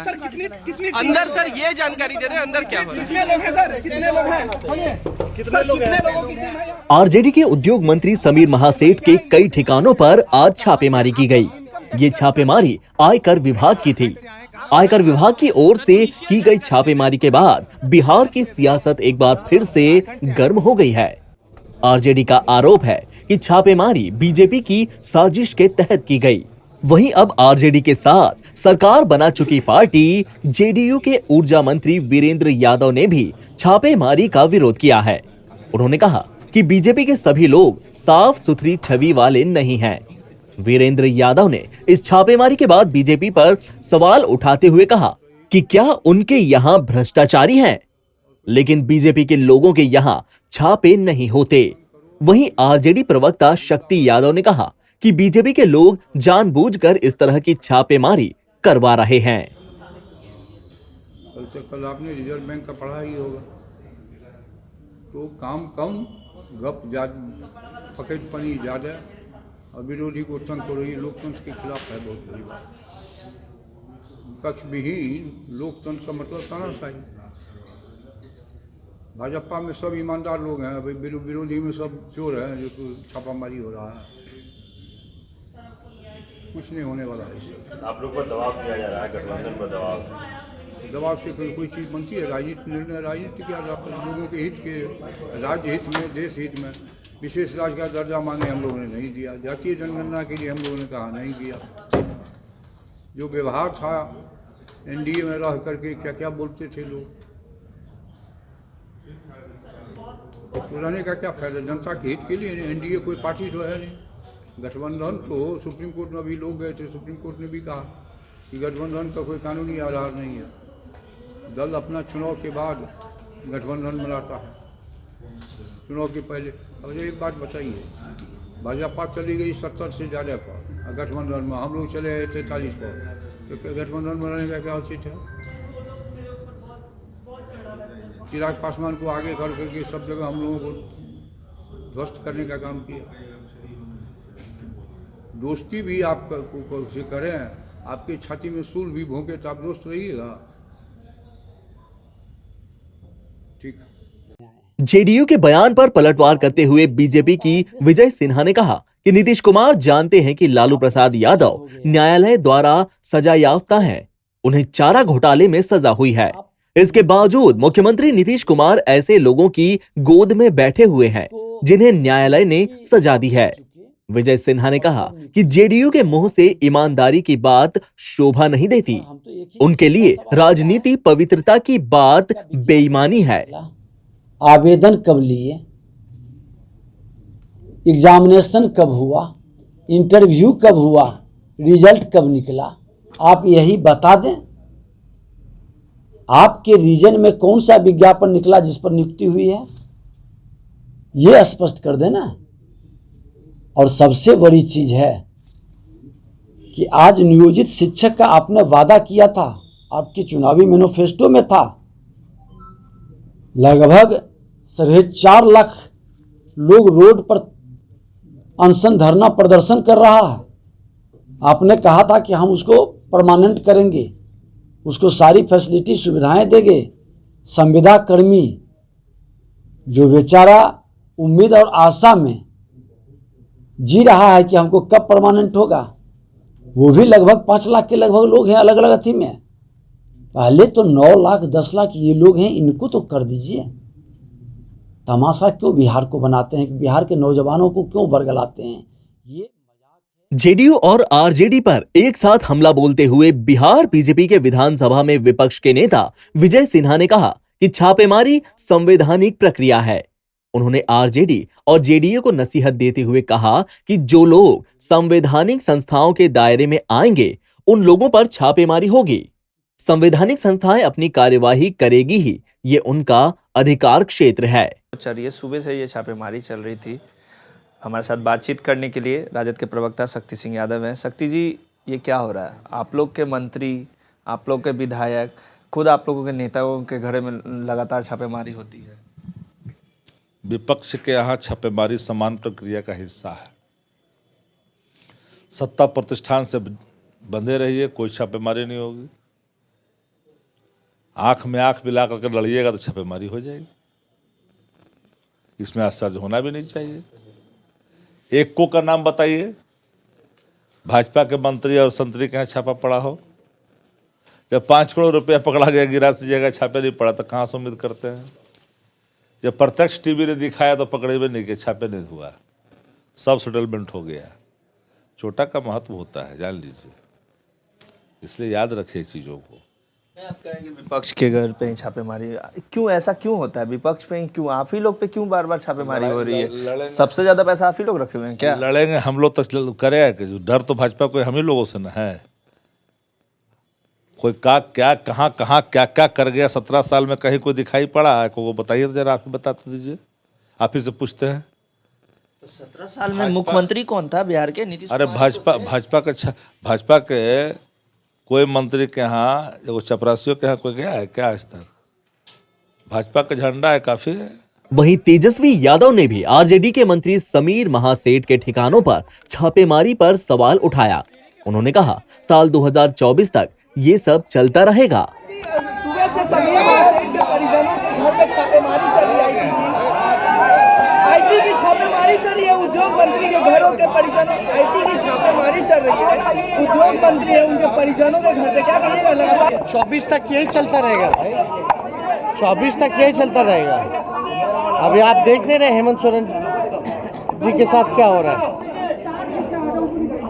Sir कितनी कितनी अंदर सर ये जानकारी दे रहे हैं अंदर क्या हो रहा है। कितने लोग हैं सर, कितने लोग हैं, कितने लोग हैं? आरजेडी के उद्योग मंत्री समीर महासेठ के कई ठिकानों पर आज छापेमारी की गई। ये छापेमारी आयकर विभाग की थी। आयकर विभाग की ओर से की गई छापेमारी के बाद बिहार की सियासत एक बार फिर से गर्म हो गई है। आरजेडी का आरोप है कि छापेमारी बीजेपी की साजिश के तहत की गई। वहीं अब आरजेडी के साथ सरकार बना चुकी पार्टी जेडीयू के ऊर्जा मंत्री वीरेंद्र यादव ने भी छापेमारी का विरोध किया है। उन्होंने कहा कि बीजेपी के सभी लोग साफ सुथरी छवि वाले नहीं हैं। वीरेंद्र यादव ने इस छापेमारी के बाद बीजेपी पर सवाल उठाते हुए कहा कि क्या उनके यहाँ भ्रष्टाचारी हैं, लेकिन बीजेपी के लोगों के यहाँ छापे नहीं होते। वहीं आरजेडी प्रवक्ता शक्ति यादव ने कहा कि बीजेपी के लोग जानबूझकर इस तरह की छापेमारी करवा रहे हैं। कल आपने रिजर्व बैंक का पढ़ा ही होगा, तो काम कम गप ज्यादा, पकड़पनी ज्यादा और विरोधी को तंग करो, ये लोकतंत्र के खिलाफ है। बहुत बड़ी बात। पक्ष विहीन लोकतंत्र का मतलब तानाशाही। भाजपा में सब ईमानदार लोग हैं, विरोधी में सब चोर हैं, जो छापामारी हो रहा है। कुछ नहीं होने वाला है इससे। आप लोग पर दबाव किया जा रहा है, गठबंधन पर दबाव से कोई चीज़ बनती है? राजनीति निर्णय राजनीति क्या, लोगों के हित के, राज्य हित में, देश हित में विशेष राज्य का दर्जा मांगे हम लोगों ने नहीं दिया। जातीय जनगणना के लिए हम लोगों ने कहा नहीं दिया। जो व्यवहार था एनडीए में रह करके क्या क्या बोलते थे लोग, तो रहने का क्या फायदा? जनता के हित के लिए एनडीए कोई पार्टी तो है नहीं। गठबंधन तो सुप्रीम कोर्ट में अभी लोग गए थे, सुप्रीम कोर्ट ने भी कहा कि गठबंधन का कोई कानूनी आधार नहीं है। दल अपना चुनाव के बाद गठबंधन बनाता है, चुनाव के पहले। अब एक बात बताइए, भाजपा चली गई 70 से ज़्यादा पर, गठबंधन में हम लोग चले गए 43 पर, तो गठबंधन बनाने का क्या उचित है? चिराग पासवान को आगे कर करके सब जगह हम लोगों को ध्वस्त करने का काम किया। दोस्ती भी आप से करें, आपके छाती में सूल भी भोंके तो आप दोस्त रहिएगा। ठीक। जेडीयू के बयान पर पलटवार करते हुए बीजेपी की विजय सिन्हा ने कहा कि नीतीश कुमार जानते हैं कि लालू प्रसाद यादव न्यायालय द्वारा सजा याफ्ता हैं। उन्हें चारा घोटाले में सजा हुई है। इसके बावजूद मुख्यमंत्री नीतीश कुमार ऐसे लोगों की गोद में बैठे हुए हैं जिन्हें न्यायालय ने सजा दी है। विजय सिन्हा ने कहा कि जेडीयू के मुंह से ईमानदारी की बात शोभा नहीं देती। उनके लिए राजनीति पवित्रता की बात बेईमानी है। आवेदन कब लिए, एग्जामिनेशन कब हुआ, इंटरव्यू कब हुआ, रिजल्ट कब निकला, आप यही बता दें। आपके रीजन में कौन सा विज्ञापन निकला जिस पर नियुक्ति हुई है, ये स्पष्ट कर देना। और सबसे बड़ी चीज है कि आज नियोजित शिक्षक का आपने वादा किया था, आपकी चुनावी मैनिफेस्टो में था। लगभग 4.5 लाख लोग रोड पर अनशन धरना प्रदर्शन कर रहा है। आपने कहा था कि हम उसको परमानेंट करेंगे, उसको सारी फैसिलिटी सुविधाएं देंगे। संविदा कर्मी जो बेचारा उम्मीद और आशा में जी रहा है कि हमको कब परमानेंट होगा, वो भी लगभग 5 लाख के लगभग लोग हैं अलग अलग अथी में। पहले तो 9 लाख 10 लाख ये लोग हैं, इनको तो कर दीजिए। तमाशा क्यों बिहार को बनाते हैं, बिहार के नौजवानों को क्यों बरगलाते हैं? ये जेडीयू और आरजेडी पर एक साथ हमला बोलते हुए बिहार बीजेपी के विधानसभा में विपक्ष के नेता विजय सिन्हा ने कहा कि छापेमारी संवैधानिक प्रक्रिया है। उन्होंने आरजेडी और जेडीयू को नसीहत देते हुए कहा कि जो लोग संवैधानिक संस्थाओं के दायरे में आएंगे उन लोगों पर छापेमारी होगी। संवैधानिक संस्थाएं अपनी कार्यवाही करेगी ही, ये उनका अधिकार क्षेत्र है। चलिए, सुबह से ये छापेमारी चल रही थी। हमारे साथ बातचीत करने के लिए राजद के प्रवक्ता शक्ति सिंह यादव हैं। शक्ति जी, ये क्या हो रहा है? आप लोग के मंत्री, आप लोग के विधायक, खुद आप लोगों के नेताओं के घर में लगातार छापेमारी होती है। विपक्ष के यहाँ छापेमारी समान प्रक्रिया का हिस्सा है। सत्ता प्रतिष्ठान से बंधे रहिए, कोई छापेमारी नहीं होगी। आंख में आंख मिला करके लड़िएगा तो छापेमारी हो जाएगी। इसमें आश्चर्य होना भी नहीं चाहिए। एक को का नाम बताइए भाजपा के मंत्री और संतरी के यहाँ छापा पड़ा हो। जब 5 करोड़ रुपया पकड़ा गया गिरा सी जगह छापे नहीं पड़ा तो कहाँ से उम्मीद करते हैं। जब प्रत्यक्ष टीवी ने दिखाया तो पकड़े भी नहीं, कि छापे नहीं हुआ, सब सेटलमेंट हो गया। छोटा का महत्व होता है, जान लीजिए, इसलिए याद रखिए चीज़ों को। आप कहेंगे विपक्ष के घर पे ही छापेमारी, क्यों ऐसा क्यों होता है? विपक्ष पे ही क्यों, आप ही लोग पे क्यों बार बार छापेमारी हो रही है? सबसे ज्यादा पैसा आप ही लोग रखे हुए हैं क्या? लड़ेंगे हम लोग तो करेगा कि डर तो भाजपा को हम ही लोगों से ना है। कोई का क्या कहाँ क्या क्या कर गया 17 साल में, कहीं कोई दिखाई पड़ा है? को बताइए तो जरा, आप ही बता तो दीजिए, आप ही से पूछते हैं। तो 17 साल में मुख्यमंत्री कौन था बिहार के? नीतीश अरे भाजपा के कोई मंत्री के यहाँ, वो चपरासियों के यहाँ कोई गया है क्या आज तक? भाजपा का झंडा है, काफी है। वहीं तेजस्वी यादव ने भी आरजेडी के मंत्री समीर महासेठ के ठिकानों पर छापेमारी पर सवाल उठाया। उन्होंने कहा साल 2024 तक ये सब चलता रहेगा। सुबह से समीर महासेठ के परिजनों के घर पे छापेमारी चली आईटी की छापेमारी चली है। उद्योग मंत्री के घरों के परिजनों आईटी की छापेमारी चल रही है। उद्योग मंत्री है, उनके परिजनों के घर पे क्या करिएगा? लगातार 24 तक यही चलता रहेगा भाई, 24 तक यही चलता रहेगा। अभी आप देख नहीं रहे हेमंत सोरेन जी के साथ क्या हो रहा है,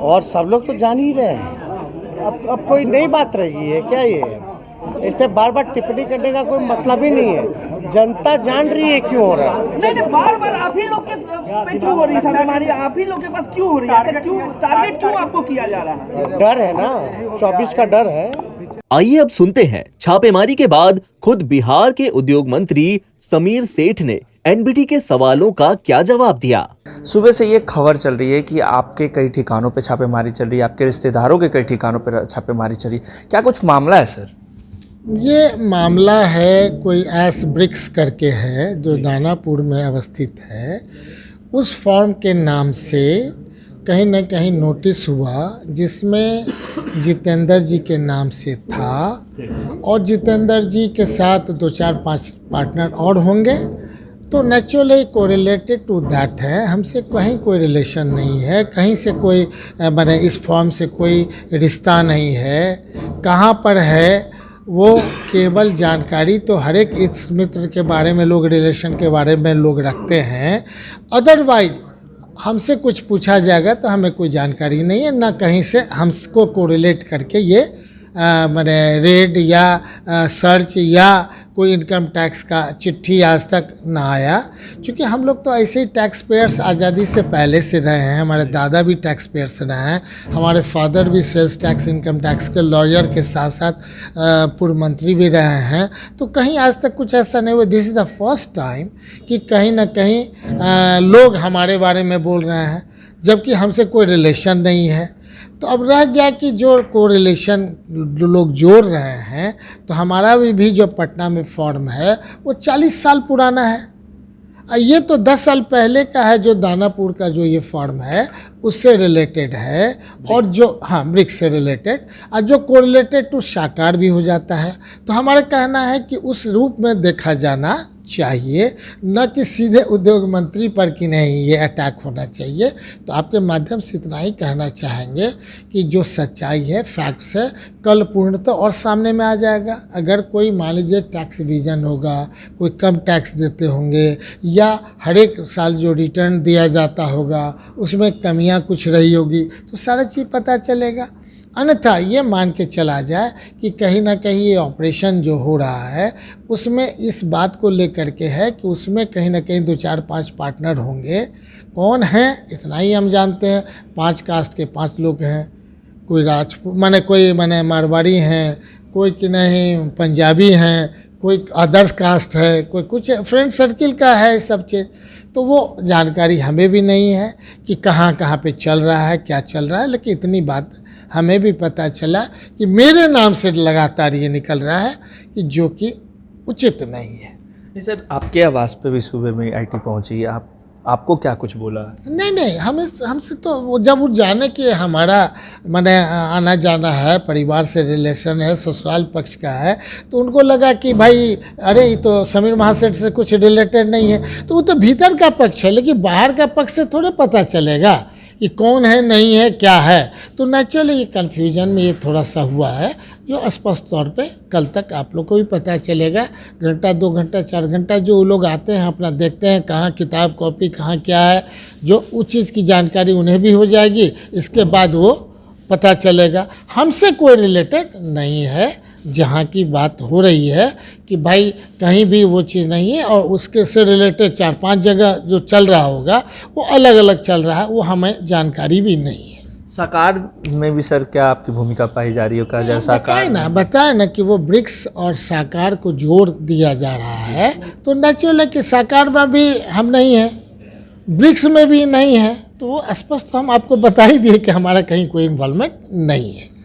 और सब लोग तो जान ही रहे हैं। अब कोई नई बात रही है क्या? ये इस पे बार बार टिप्पणी करने का कोई मतलब ही नहीं है। जनता जान रही है क्यों हो रहा है। नहीं, बार बार आप ही लोग के पे क्यों हो रही है छापेमारी? आप ही लोग के पास क्यों हो रही है? ऐसा क्यों, टारगेट क्यों आपको किया जा रहा है? डर है ना, 24 का डर है। आइए अब सुनते हैं छापेमारी के बाद खुद बिहार के उद्योग मंत्री समीर सेठ ने एनबीटी के सवालों का क्या जवाब दिया। सुबह से ये खबर चल रही है कि आपके कई ठिकानों पे छापेमारी चल रही है, आपके रिश्तेदारों के कई ठिकानों पे छापेमारी चल रही है, क्या कुछ मामला है सर? ये मामला है, कोई एस ब्रिक्स करके है जो दानापुर में अवस्थित है। उस फॉर्म के नाम से कहीं न कहीं नोटिस हुआ जिसमें जितेंद्र जी के नाम से था, और जितेंद्र जी के साथ 2 4 5 पार्टनर और होंगे। तो नेचुरली कोरिलेटेड टू दैट है, हमसे कहीं कोई रिलेशन नहीं है, कहीं से कोई मैंने इस फॉर्म से कोई रिश्ता नहीं है। कहाँ पर है वो केवल जानकारी तो हर एक इस मित्र के बारे में लोग, रिलेशन के बारे में लोग रखते हैं। अदरवाइज हमसे कुछ पूछा जाएगा तो हमें कोई जानकारी नहीं है, ना कहीं से हमको कोरिलेट करके ये मैंने रेड या सर्च या कोई इनकम टैक्स का चिट्ठी आज तक ना आया। क्योंकि हम लोग तो ऐसे ही टैक्स पेयर्स आज़ादी से पहले से रहे हैं, हमारे दादा भी टैक्स पेयर्स रहे हैं, हमारे फादर भी सेल्स टैक्स इनकम टैक्स के लॉयर के साथ साथ पूर्व मंत्री भी रहे हैं। तो कहीं आज तक कुछ ऐसा नहीं हुआ। This is the first time कि कहीं ना कहीं लोग हमारे बारे में बोल रहे हैं, जबकि हमसे कोई रिलेशन नहीं है। तो अब रह गया कि जो कोरिलेशन लोग जोड़ रहे हैं, तो हमारा भी जो पटना में फॉर्म है वो 40 साल पुराना है। ये तो 10 साल पहले का है जो दानापुर का जो ये फॉर्म है उससे रिलेटेड है, और जो ब्रिक्स से रिलेटेड, और जो कोरिलेटेड टू साकार भी हो जाता है। तो हमारा कहना है कि उस रूप में देखा जाना चाहिए, न कि सीधे उद्योग मंत्री पर कि नहीं ये अटैक होना चाहिए। तो आपके माध्यम से इतना ही कहना चाहेंगे कि जो सच्चाई है, फैक्ट्स है, कल पूर्णतः और सामने में आ जाएगा। अगर कोई मान लीजिए टैक्स रिवीजन होगा, कोई कम टैक्स देते होंगे, या हर एक साल जो रिटर्न दिया जाता होगा उसमें कमियां कुछ रही होगी, तो सारा चीज़ पता चलेगा। अन्यथा ये मान के चला जाए कि कहीं ना कहीं ये ऑपरेशन जो हो रहा है उसमें इस बात को लेकर के है कि उसमें कहीं ना कहीं 2 4 5 पार्टनर होंगे। कौन हैं इतना ही हम जानते हैं। 5 कास्ट के 5 लोग हैं, कोई राजपूत कोई मारवाड़ी हैं, कोई कि नहीं पंजाबी हैं, कोई अदर्स कास्ट है, कोई कुछ फ्रेंड सर्किल का है सब चीज़। तो वो जानकारी हमें भी नहीं है कि कहाँ पे चल रहा है, क्या चल रहा है। लेकिन इतनी बात हमें भी पता चला कि मेरे नाम से लगातार ये निकल रहा है कि जो कि उचित नहीं है। नहीं सर, आपके आवास पे भी सुबह में आईटी पहुंची, आप आपको क्या कुछ बोला? नहीं हमसे तो वो जब वो जाने कि हमारा माने आना जाना है, परिवार से रिलेशन है, ससुराल पक्ष का है, तो उनको लगा कि भाई अरे ये तो समीर महासेठ से कुछ रिलेटेड नहीं है, तो वो तो भीतर का पक्ष है, लेकिन बाहर का पक्ष से थोड़े पता चलेगा ये कौन है, नहीं है, क्या है। तो नेचुरली ये कन्फ्यूजन में ये थोड़ा सा हुआ है, जो स्पष्ट तौर पे कल तक आप लोग को भी पता चलेगा। घंटा 2 घंटा 4 घंटा जो वो लोग आते हैं अपना देखते हैं कहाँ किताब कॉपी कहाँ क्या है, जो उस चीज़ की जानकारी उन्हें भी हो जाएगी, इसके बाद वो पता चलेगा। हमसे कोई रिलेटेड नहीं है, जहाँ की बात हो रही है कि भाई कहीं भी वो चीज़ नहीं है, और उसके से रिलेटेड 4-5 जगह जो चल रहा होगा वो अलग अलग चल रहा है, वो हमें जानकारी भी नहीं है। साकार में भी सर क्या आपकी भूमिका पाई जा रही है? कहा जाए साकार बताए ना कि वो ब्रिक्स और साकार को जोड़ दिया जा रहा है, तो नेचुरल है कि साकार में भी हम नहीं हैं, ब्रिक्स में भी नहीं है, तो वो स्पष्ट हम आपको बता ही दिए कि हमारा कहीं कोई इन्वॉल्वमेंट नहीं है।